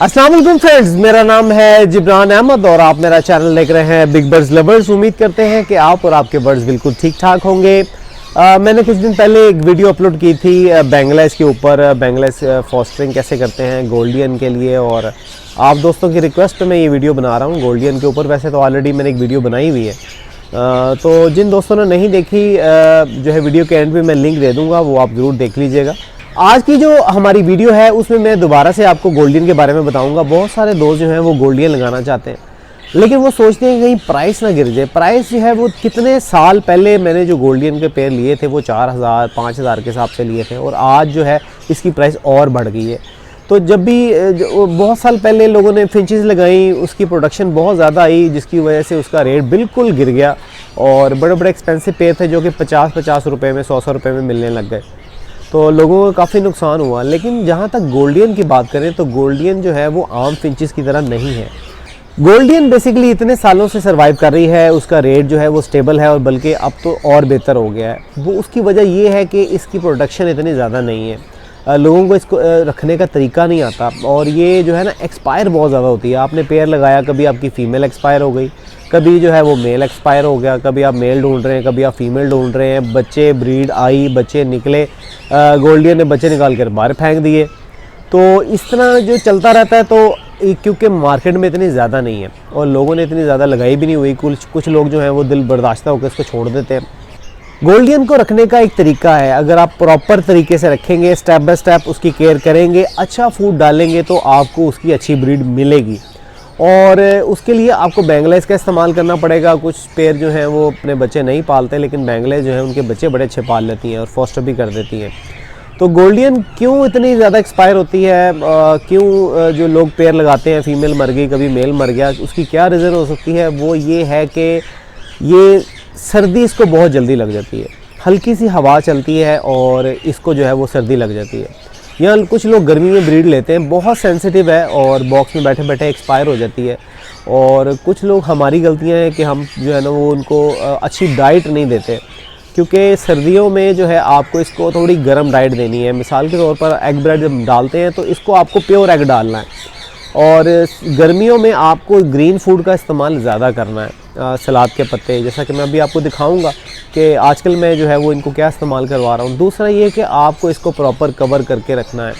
अस्सलाम वालेकुम फ्रेंड्स, मेरा नाम है जिब्रान अहमद और आप मेरा चैनल देख रहे हैं बिग बर्ड्स लवर्स। उम्मीद करते हैं कि आप और आपके बर्ड्स बिल्कुल ठीक ठाक होंगे। मैंने कुछ दिन पहले एक वीडियो अपलोड की थी बेंगलाइज के ऊपर, बेंगलाइज फॉस्टरिंग कैसे करते हैं गोल्डियन के लिए, और आप दोस्तों की रिक्वेस्ट पे मैं ये वीडियो बना रहा हूँ गोल्डियन के ऊपर। वैसे तो ऑलरेडी मैंने एक वीडियो बनाई हुई है, तो जिन दोस्तों ने नहीं देखी जो है वीडियो के एंड पे मैं लिंक दे दूँगा, वो आप ज़रूर देख लीजिएगा। आज की जो हमारी वीडियो है उसमें मैं दोबारा से आपको गोल्डियन के बारे में बताऊंगा। बहुत सारे दोस्त जो हैं वो गोल्डियन लगाना चाहते हैं, लेकिन वो सोचते हैं कि कहीं प्राइस ना गिर जाए। प्राइस जो है वो कितने साल पहले मैंने जो गोल्डियन के पेयर लिए थे वो 4000 5000 के हिसाब से लिए थे, और आज जो है इसकी प्राइस और बढ़ गई है। तो जब भी बहुत साल पहले लोगों ने फिंचेस लगाई, उसकी प्रोडक्शन बहुत ज़्यादा आई, जिसकी वजह से उसका रेट बिल्कुल गिर गया और बड़े बड़े एक्सपेंसिव पेयर थे जो कि 50-50 रुपये में 100-100 रुपये में मिलने लग गए, तो लोगों को काफ़ी नुकसान हुआ। लेकिन जहाँ तक गोल्डियन की बात करें तो गोल्डियन जो है वो आम फिंचेस की तरह नहीं है। गोल्डियन बेसिकली इतने सालों से सर्वाइव कर रही है, उसका रेट जो है वो स्टेबल है और बल्कि अब तो और बेहतर हो गया है। वो उसकी वजह ये है कि इसकी प्रोडक्शन इतनी ज़्यादा नहीं है, लोगों को इसको रखने का तरीका नहीं आता, और ये जो है ना एक्सपायर बहुत ज़्यादा होती है। आपने पेयर लगाया, कभी आपकी फ़ीमेल एक्सपायर हो गई, कभी जो है वो मेल एक्सपायर हो गया, कभी आप मेल ढूंढ रहे हैं, कभी आप फीमेल ढूंढ रहे हैं, बच्चे ब्रीड आई, बच्चे निकले, गोल्डियन ने बच्चे निकाल कर बाहर फेंक दिए। तो इस तरह जो चलता रहता है, तो क्योंकि मार्केट में इतनी ज़्यादा नहीं है और लोगों ने इतनी ज़्यादा लगाई भी नहीं हुई, कुछ लोग जो हैं वो दिल बर्दाश्ता होकर इसको छोड़ देते हैं। गोल्डियन को रखने का एक तरीका है, अगर आप प्रॉपर तरीके से रखेंगे, स्टेप बाय स्टेप उसकी केयर करेंगे, अच्छा फूड डालेंगे, तो आपको उसकी अच्छी ब्रीड मिलेगी। और उसके लिए आपको बेंगलाइज का इस्तेमाल करना पड़ेगा। कुछ पेयर जो हैं वो अपने बच्चे नहीं पालते, लेकिन बेंगलाइज जो है उनके बच्चे बड़े अच्छे पाल लेती हैं और फॉस्टर भी कर देती हैं। तो गोल्डियन क्यों इतनी ज़्यादा एक्सपायर होती है, क्यों जो लोग पेयर लगाते हैं फीमेल मर गई, कभी मेल मर गया, उसकी क्या रीज़न हो सकती है? वो ये है कि ये सर्दी इसको बहुत जल्दी लग जाती है। हल्की सी हवा चलती है और इसको जो है वो सर्दी लग जाती है। या कुछ लोग गर्मी में ब्रीड लेते हैं, बहुत सेंसिटिव है और बॉक्स में बैठे बैठे एक्सपायर हो जाती है। और कुछ लोग, हमारी गलतियां हैं कि हम जो है ना वो उनको अच्छी डाइट नहीं देते, क्योंकि सर्दियों में जो है आपको इसको थोड़ी गर्म डाइट देनी है। मिसाल के तौर पर एग ब्रेड जब डालते हैं तो इसको आपको प्योर एग डालना है, और गर्मियों में आपको ग्रीन फूड का इस्तेमाल ज़्यादा करना है, सलाद के पत्ते, जैसा कि मैं अभी आपको दिखाऊंगा कि आजकल मैं जो है वो इनको क्या इस्तेमाल करवा रहा हूँ। दूसरा ये कि आपको इसको प्रॉपर कवर करके रखना है।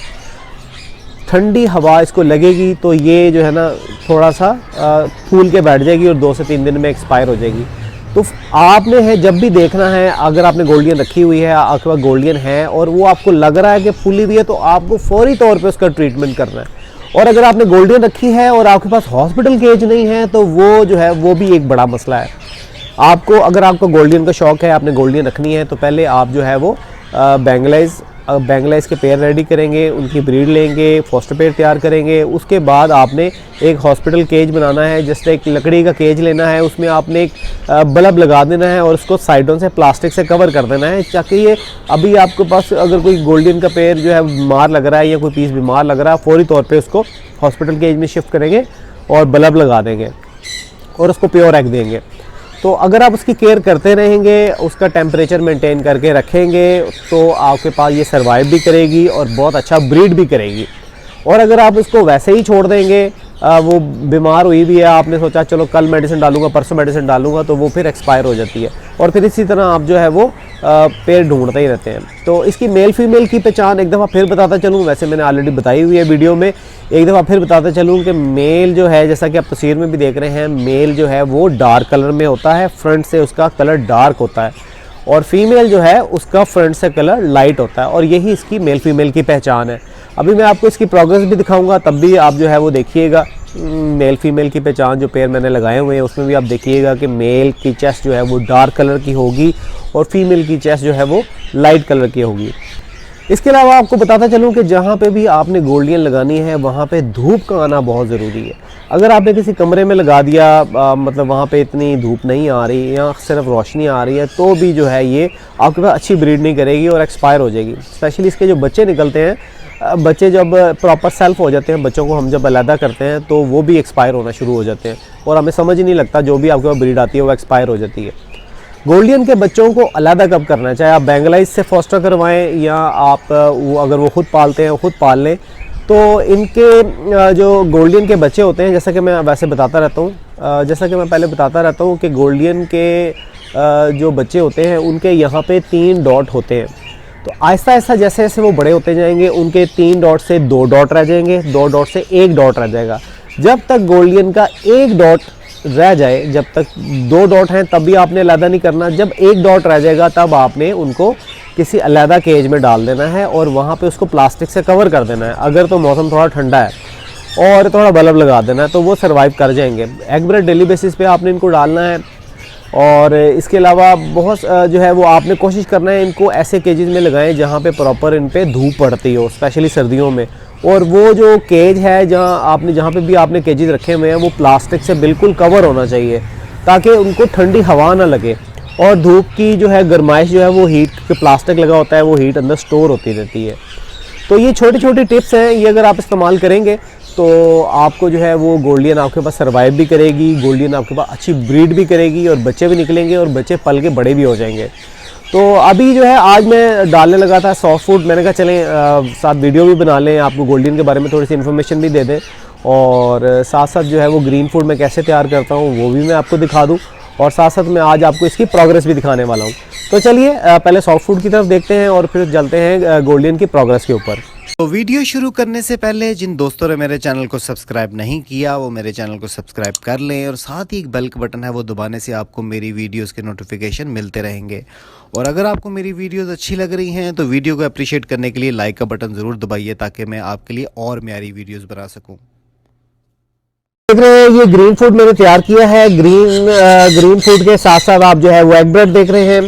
ठंडी हवा इसको लगेगी तो ये जो है ना थोड़ा सा फूल के बैठ जाएगी और 2 से 3 दिन में एक्सपायर हो जाएगी। तो आपने है जब भी देखना है, अगर आपने गोल्डियन रखी हुई है, आपके पास गोल्डियन है और वो आपको लग रहा है कि फूली हुई है, तो आपको फौरी तौर पर उसका ट्रीटमेंट करना है। और अगर आपने गोल्डियन रखी है और आपके पास हॉस्पिटल केज नहीं है, तो वो जो है वो भी एक बड़ा मसला है। आपको, अगर आपको गोल्डियन का शौक़ है, आपने गोल्डियन रखनी है, तो पहले आप जो है वो बेंगलाइज के पेयर रेडी करेंगे, उनकी ब्रीड लेंगे, फॉस्टर पेयर तैयार करेंगे। उसके बाद आपने एक हॉस्पिटल केज बनाना है, जैसे एक लकड़ी का केज लेना है, उसमें आपने एक बल्ब लगा देना है और उसको साइडों से प्लास्टिक से कवर कर देना है, ताकि ये अभी आपके पास अगर कोई गोल्डियन का पेयर जो है बीमार लग रहा है या कोई पीस बीमार लग रहा है, फौरी तौर पर उसको हॉस्पिटल केज में शिफ्ट करेंगे और बल्ब लगा देंगे और उसको प्योर एग देंगे। तो अगर आप उसकी केयर करते रहेंगे, उसका टेम्परेचर मेंटेन करके रखेंगे, तो आपके पास ये सर्वाइव भी करेगी और बहुत अच्छा ब्रीड भी करेगी। और अगर आप उसको वैसे ही छोड़ देंगे, वो बीमार हुई भी है, आपने सोचा चलो कल मेडिसिन डालूंगा, परसों मेडिसिन डालूंगा, तो वो फिर एक्सपायर हो जाती है और फिर इसी तरह आप जो है वो पेयर ढूंढते ही रहते हैं। तो इसकी मेल फीमेल की पहचान एक दफ़ा फिर बताता चलूँ, वैसे मैंने ऑलरेडी बताई हुई है वीडियो में, एक दफ़ा फिर बताता चलूँ कि मेल जो है, जैसा कि आप तस्वीर में भी देख रहे हैं, मेल जो है वो डार्क कलर में होता है, फ्रंट से उसका कलर डार्क होता है, और फीमेल जो है उसका फ्रंट से कलर लाइट होता है, और यही इसकी मेल फीमेल की पहचान है। अभी मैं आपको इसकी प्रोग्रेस भी दिखाऊंगा, तब भी आप जो है वो देखिएगा मेल फीमेल की पहचान। जो पेयर मैंने लगाए हुए हैं उसमें भी आप देखिएगा कि मेल की चेस्ट जो है वो डार्क कलर की होगी और फीमेल की चेस्ट जो है वो लाइट कलर की होगी। इसके अलावा आपको बताता चलूँ कि जहाँ पे भी आपने गोल्डियन लगानी है वहाँ पे धूप का आना बहुत ज़रूरी है। अगर आपने किसी कमरे में लगा दिया, मतलब वहाँ पे इतनी धूप नहीं आ रही या सिर्फ रोशनी आ रही है, तो भी जो है ये आपके पास अच्छी ब्रीड नहीं करेगी और एक्सपायर हो जाएगी। स्पेशली इसके जो बच्चे निकलते हैं, बच्चे जब प्रॉपर सेल्फ हो जाते हैं, बच्चों को हम जब अलहदा करते हैं, तो वो भी एक्सपायर होना शुरू हो जाते हैं और हमें समझ ही नहीं लगता, जो भी आपके पास ब्रीड आती है वो एक्सपायर हो जाती है। गोल्डियन के बच्चों को अलहदा कब करना है, चाहे आप बेंगलाइज से फॉस्टर करवाएं या आप अगर वो खुद पालते हैं खुद पाल लें, तो इनके जो गोल्डियन के बच्चे होते हैं, जैसा कि मैं वैसे बताता रहता हूँ, जैसा कि मैं पहले बताता रहता हूँ कि गोल्डियन के जो बच्चे होते हैं उनके यहाँ पे 3 डॉट होते हैं। तो आहिस्ता आहिस्ता जैसे जैसे वो बड़े होते जाएंगे उनके 3 डॉट से 2 डॉट रह जाएंगे, 2 डॉट से 1 डॉट रह जाएगा। जब तक गोल्डियन का 1 डॉट रह जाए, जब तक 2 डॉट हैं तब भी आपने अलहदा नहीं करना, जब 1 डॉट रह जाएगा तब आपने उनको किसी अलहदा केज में डाल देना है और वहाँ पे उसको प्लास्टिक से कवर कर देना है। अगर तो मौसम थोड़ा ठंडा है और थोड़ा बल्ब लगा देना है तो वो सर्वाइव कर जाएंगे। एग ब्रेड डेली बेसिस पे आपने इनको डालना है। और इसके अलावा बहुत जो है वो आपने कोशिश करना है इनको ऐसे केजेस में लगाएं जहाँ पे प्रॉपर इन पे धूप पड़ती हो, स्पेशली सर्दियों में। और वो जो केज है जहाँ पे भी आपने केजेस रखे हुए हैं वो प्लास्टिक से बिल्कुल कवर होना चाहिए ताकि उनको ठंडी हवा ना लगे और धूप की जो है गर्माइश जो है वो हीट के प्लास्टिक लगा होता है वो हीट अंदर स्टोर होती रहती है। तो ये छोटी छोटी टिप्स हैं, ये अगर आप इस्तेमाल करेंगे तो आपको जो है वो गोल्डियन आपके पास सर्वाइव भी करेगी, गोल्डियन आपके पास अच्छी ब्रीड भी करेगी और बच्चे भी निकलेंगे और बच्चे पल के बड़े भी हो जाएंगे। तो अभी जो है आज मैं डालने लगा था सॉफ्ट फूड, मैंने कहा चलें साथ वीडियो भी बना लें, आपको गोल्डियन के बारे में थोड़ी सी इन्फॉर्मेशन भी दे दें और साथ साथ जो है वो ग्रीन फूड मैं कैसे तैयार करता हूँ वो भी मैं आपको दिखा दूँ और साथ साथ मैं आज आपको इसकी प्रोग्रेस भी दिखाने वाला हूँ। तो चलिए पहले सॉफ्ट फूड की तरफ देखते हैं और फिर चलते हैं गोल्डियन की प्रोग्रेस के ऊपर। तो वीडियो शुरू करने से पहले जिन दोस्तों ने मेरे चैनल को सब्सक्राइब नहीं किया वो मेरे चैनल को सब्सक्राइब कर लें और साथ ही एक बेल का बटन है वो दबाने से आपको मेरी वीडियोस के नोटिफिकेशन मिलते रहेंगे। और अगर आपको मेरी वीडियोस अच्छी लग रही हैं तो वीडियो को अप्रिशिएट करने के लिए लाइक का बटन ज़रूर दबाइए ताकि मैं आपके लिए और म्यारी वीडियोज़ बना सकूँ। देख रहे हैं ये ग्रीन फूड मैंने तैयार किया है। ग्रीन फूड के साथ साथ आप जो है वो एग ब्रेड देख रहे हैं।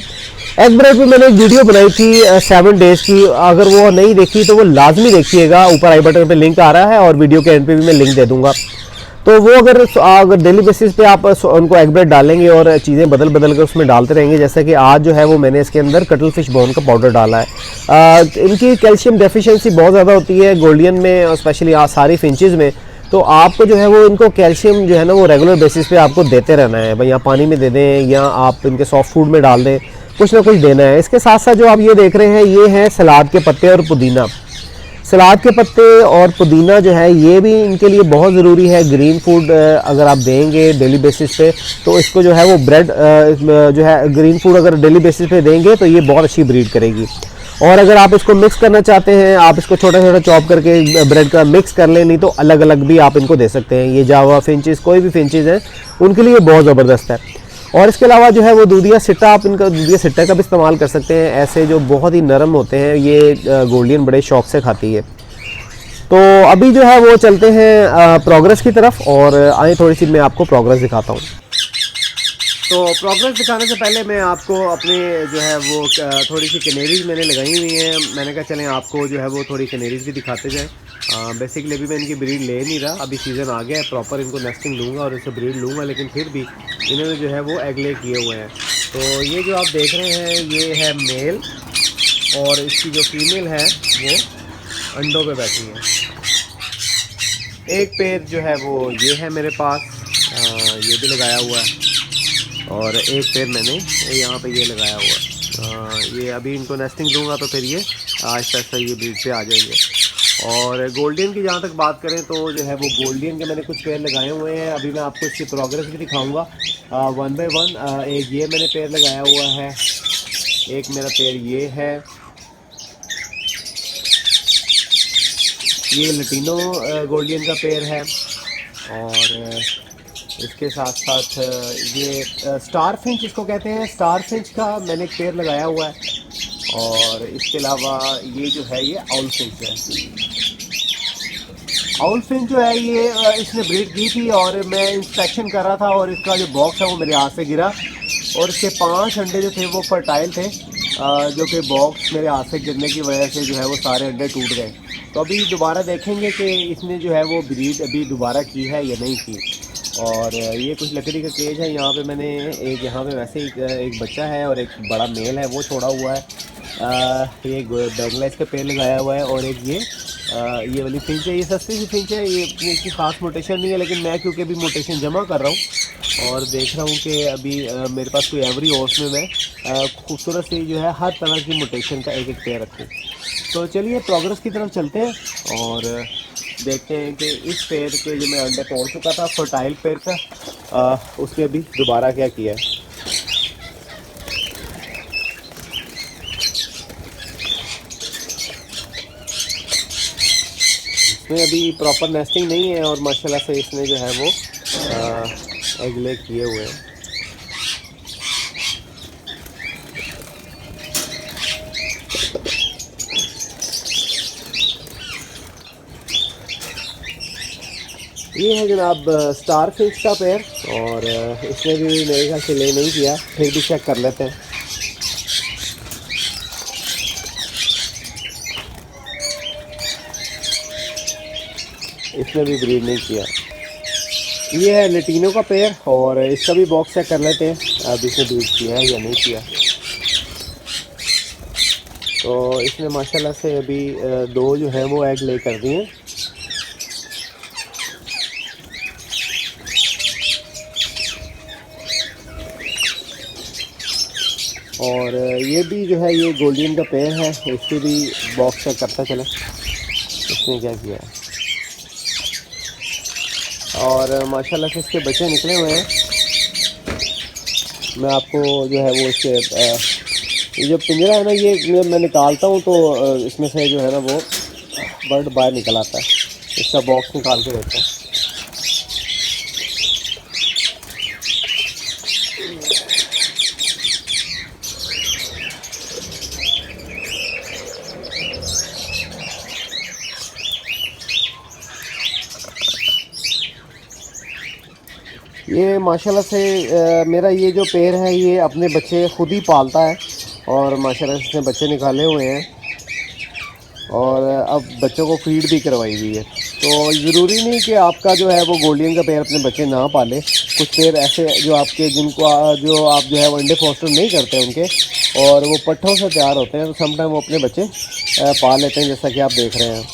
एग ब्रेड पे मैंने एक वीडियो बनाई थी 7 डेज़ की, अगर वो नहीं देखी तो वो लाजमी देखिएगा, ऊपर आई बटन पे लिंक आ रहा है और वीडियो के एंड पे भी मैं लिंक दे दूंगा। तो वो अगर डेली बेसिस पे आप उनको एग ब्रेड डालेंगे और चीज़ें बदल बदल कर उसमें डालते रहेंगे, जैसे कि आज जो है वो मैंने इसके अंदर कटल फिश बोन का पाउडर डाला है। इनकी कैल्शियम डेफिशिएंसी बहुत ज़्यादा होती है गोल्डियन में, स्पेशली सारी फिंचेस में। तो आपको जो है वो इनको कैल्शियम जो है ना वो रेगुलर बेसिस पे आपको देते रहना है भाई, या पानी में दे दें या आप इनके सॉफ्ट फूड में डाल दें, कुछ ना कुछ देना है। इसके साथ साथ जो आप ये देख रहे हैं ये है सलाद के पत्ते और पुदीना। सलाद के पत्ते और पुदीना जो है ये भी इनके लिए बहुत ज़रूरी है। ग्रीन फूड अगर आप देंगे डेली बेसिस पे तो इसको जो है वो ब्रेड जो है ग्रीन फूड अगर डेली बेसिस पे देंगे तो ये बहुत अच्छी ब्रीड करेगी। और अगर आप इसको मिक्स करना चाहते हैं, आप इसको छोटा छोटा चॉप करके ब्रेड का मिक्स कर लें, नहीं तो अलग अलग भी आप इनको दे सकते हैं। ये जावा फिंचेस कोई भी फिंचेस हैं उनके लिए बहुत ज़बरदस्त है। और इसके अलावा जो है वो दूधिया सिट्टा, आप इनका दूधिया सिट्टा का भी इस्तेमाल कर सकते हैं। ऐसे जो बहुत ही नरम होते हैं ये गोल्डियन बड़े शौक से खाती है। तो अभी जो है वो चलते हैं प्रोग्रेस की तरफ और आए थोड़ी सी मैं आपको प्रोग्रेस दिखाता हूँ। तो प्रोग्रेस दिखाने से पहले मैं आपको अपने जो है वो थोड़ी सी कैनेरीज मैंने लगाई हुई हैं। मैंने कहा चलें आपको जो है वो थोड़ी कैनेरीज भी दिखाते जाएँ। बेसिकली अभी मैं इनकी ब्रीड ले नहीं रहा, अभी सीज़न आ गया है, प्रॉपर इनको नेस्टिंग लूँगा और इनसे ब्रीड लूँगा, लेकिन फिर भी इन्होंने जो है वो एग ले किए हुए हैं। तो ये जो आप देख रहे हैं ये है मेल और इसकी जो फीमेल है वो अंडों पे बैठी है। एक पेड़ जो है वो ये है मेरे पास, ये भी लगाया हुआ है और एक पेड़ मैंने यहाँ पे ये लगाया हुआ है। ये अभी इनको नेस्टिंग दूंगा तो फिर ये आहिस्ता आहिस्ता ये ब्रीड पे आ जाएंगे। और गोल्डियन की जहाँ तक बात करें तो जो है वो गोल्डियन के मैंने कुछ पेड़ लगाए हुए हैं। अभी मैं आपको इसकी प्रोग्रेस भी दिखाऊंगा 1 बाय 1। एक ये मैंने पेड़ लगाया हुआ है, एक मेरा पेड़ ये है, ये लटीनो गोल्डियन का पेड़ है और इसके साथ साथ ये स्टार फिंच इसको कहते हैं, स्टार फिंच का मैंने एक पेड़ लगाया हुआ है। और इसके अलावा ये जो है ये आउल फिंच है। आउल फिंच जो है ये इसने ब्रीड की थी और मैं इंस्पेक्शन कर रहा था और इसका जो बॉक्स है वो मेरे हाथ से गिरा और इसके 5 अंडे जो थे वो फर्टाइल थे, जो कि बॉक्स मेरे हाथ से गिरने की वजह से जो है वो सारे अंडे टूट गए। तो अभी दोबारा देखेंगे कि इसने जो है वो ब्रीड अभी दोबारा की है या नहीं की। और ये कुछ लकड़ी का केज है, यहाँ पे मैंने एक यहाँ पे वैसे एक बच्चा है और एक बड़ा मेल है वो छोड़ा हुआ है। ये बैंगलाइज का पेड़ लगाया हुआ है और एक ये वाली फिंच है, ये सस्ती सी फिंच है, ये इसकी खास मोटेशन नहीं है, लेकिन मैं क्योंकि अभी मोटेशन जमा कर रहा हूँ और देख रहा हूँ कि अभी मेरे पास कोई एवरी हॉर्स में मैं खूबसूरत सी जो है हर तरह की मोटेशन का एक पेड़ रखूँ। तो चलिए प्रोग्रेस की तरफ चलते हैं और देखते हैं कि इस पेड़ के जो मैं अंडे तोड़ चुका था फर्टाइल पेड़ का, उसके अभी दोबारा क्या किया है। इसमें अभी प्रॉपर नेस्टिंग नहीं है और माशाल्लाह से इसने जो है वो एग ले किए हुए हैं। ये है जनाब स्टार फिश का पेड़, और इसने भी मेरे ख्याल से ले नहीं किया, फिर भी चेक कर लेते हैं। इसने भी ब्रीड नहीं किया। ये है लेटिनो का पेड़, और इसका भी बॉक्स चेक कर लेते हैं अब इसने ब्रीड किया है या नहीं किया। तो इसने माशाल्लाह से अभी 2 जो है वो एग ले कर दिए हैं। और ये भी जो है ये गोल्डन का पेड़ है, इसके भी बॉक्स चेक करता चला इसने क्या किया है। और माशाल्लाह से इसके बच्चे निकले हुए हैं। मैं आपको जो है वो इसके ये जो पिंजरा है ना, ये मैं निकालता हूँ तो इसमें से जो है ना वो बर्ड बाहर निकल आता है। इसका बॉक्स निकाल के देता है। ये माशाल्लाह से मेरा ये जो पेड़ है ये अपने बच्चे खुद ही पालता है, और माशाल्लाह से इसने बच्चे निकाले हुए हैं, और अब बच्चों को फीड भी करवाई हुई है। तो ज़रूरी नहीं कि आपका जो है वो गोल्डन का पेड़ अपने बच्चे ना पाले। कुछ पेड़ ऐसे जो आपके जिनको जो आप जो है वो अंडे फोस्टर नहीं करते उनके, और वो पट्ठों से तैयार होते हैं, तो समटाइम वो अपने बच्चे पाल लेते हैं, जैसा कि आप देख रहे हैं।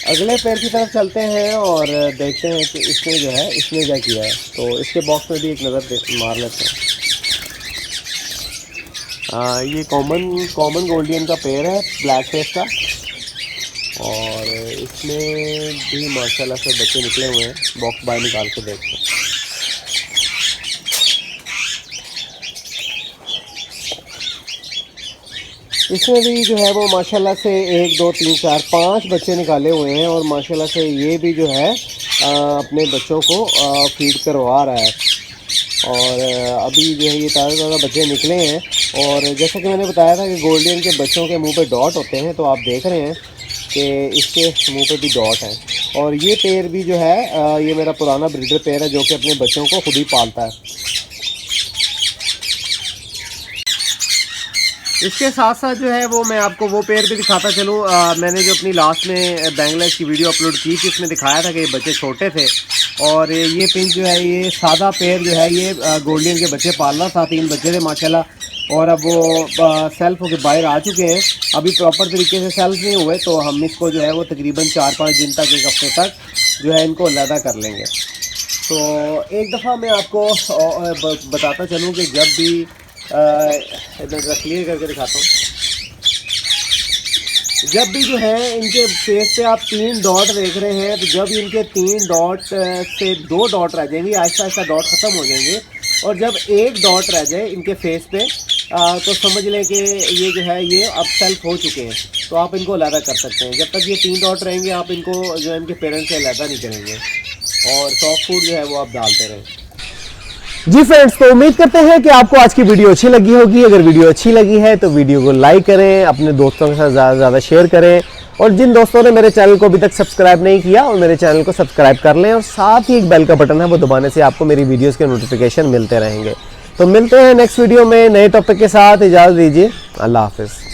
अगले पेड़ की तरफ चलते हैं और देखते हैं कि इसने जो है इसने क्या किया है। तो इसके बॉक्स में भी एक नज़र मार लेते हैं। ये कॉमन गोल्डन का पेड़ है ब्लैक फेस का, और इसमें भी माशाल्लाह से बच्चे निकले हुए हैं। बॉक्स बाहर निकाल के देखते हैं। इसमें भी जो है वो माशाल्लाह से 1 2 3 4 5 बच्चे निकाले हुए हैं, और माशाल्लाह से ये भी जो है अपने बच्चों को फीड करवा रहा है। और अभी जो है ये ताज़ा बच्चे निकले हैं, और जैसा कि मैंने बताया था कि गोल्डन के बच्चों के मुंह पे डॉट होते हैं, तो आप देख रहे हैं कि इसके मुंह पे भी डॉट है। और ये पेड़ भी जो है ये मेरा पुराना ब्रीडर पेड़ है, जो कि अपने बच्चों को खुद ही पालता है। इसके साथ साथ जो है वो मैं आपको वो पेड़ भी दिखाता चलूँ। मैंने जो अपनी लास्ट में बैंगलाइज की वीडियो अपलोड की थी, इसमें दिखाया था कि ये बच्चे छोटे थे, और ये पिंच जो है ये सादा पेड़ जो है ये गोल्डन के बच्चे पाल रहा था। 3 बच्चे थे माशाल्लाह, और अब वो सेल्फ होकर बाहर आ चुके हैं। अभी प्रॉपर तरीके से सेल्फ नहीं हुए, तो हम इसको जो है वो तकरीबन 4-5 दिन तक, 1 हफ्ते तक जो है इनको अलहदा कर लेंगे। तो एक दफ़ा मैं आपको बताता चलूँ कि जब भी इधर क्लियर करके दिखाता हूँ, जब भी जो है इनके फेस पे आप 3 डॉट देख रहे हैं, तो जब इनके 3 डॉट से 2 डॉट रह जाएंगे, आहिस्ता आहिस्ता डॉट ख़त्म हो जाएंगे, और जब 1 डॉट रह जाए इनके फेस पे तो समझ लें कि ये जो है ये अब सेल्फ हो चुके हैं, तो आप इनको अलहदा कर सकते हैं। जब तक ये 3 डॉट रहेंगे आप इनको जो है इनके पेरेंट्स से अलहदा नहीं करेंगे, और सॉफ्ट फूड जो है वो आप डालते रहें। जी फ्रेंड्स, तो उम्मीद करते हैं कि आपको आज की वीडियो अच्छी लगी होगी। अगर वीडियो अच्छी लगी है तो वीडियो को लाइक करें, अपने दोस्तों के साथ ज़्यादा से ज़्यादा शेयर करें, और जिन दोस्तों ने मेरे चैनल को अभी तक सब्सक्राइब नहीं किया और मेरे चैनल को सब्सक्राइब कर लें, और साथ ही एक बेल का बटन है वो दबाने से आपको मेरी वीडियोज़ के नोटिफिकेशन मिलते रहेंगे। तो मिलते हैं नेक्स्ट वीडियो में नए टॉपिक के साथ। इजाज़त दीजिए, अल्लाह हाफिज़।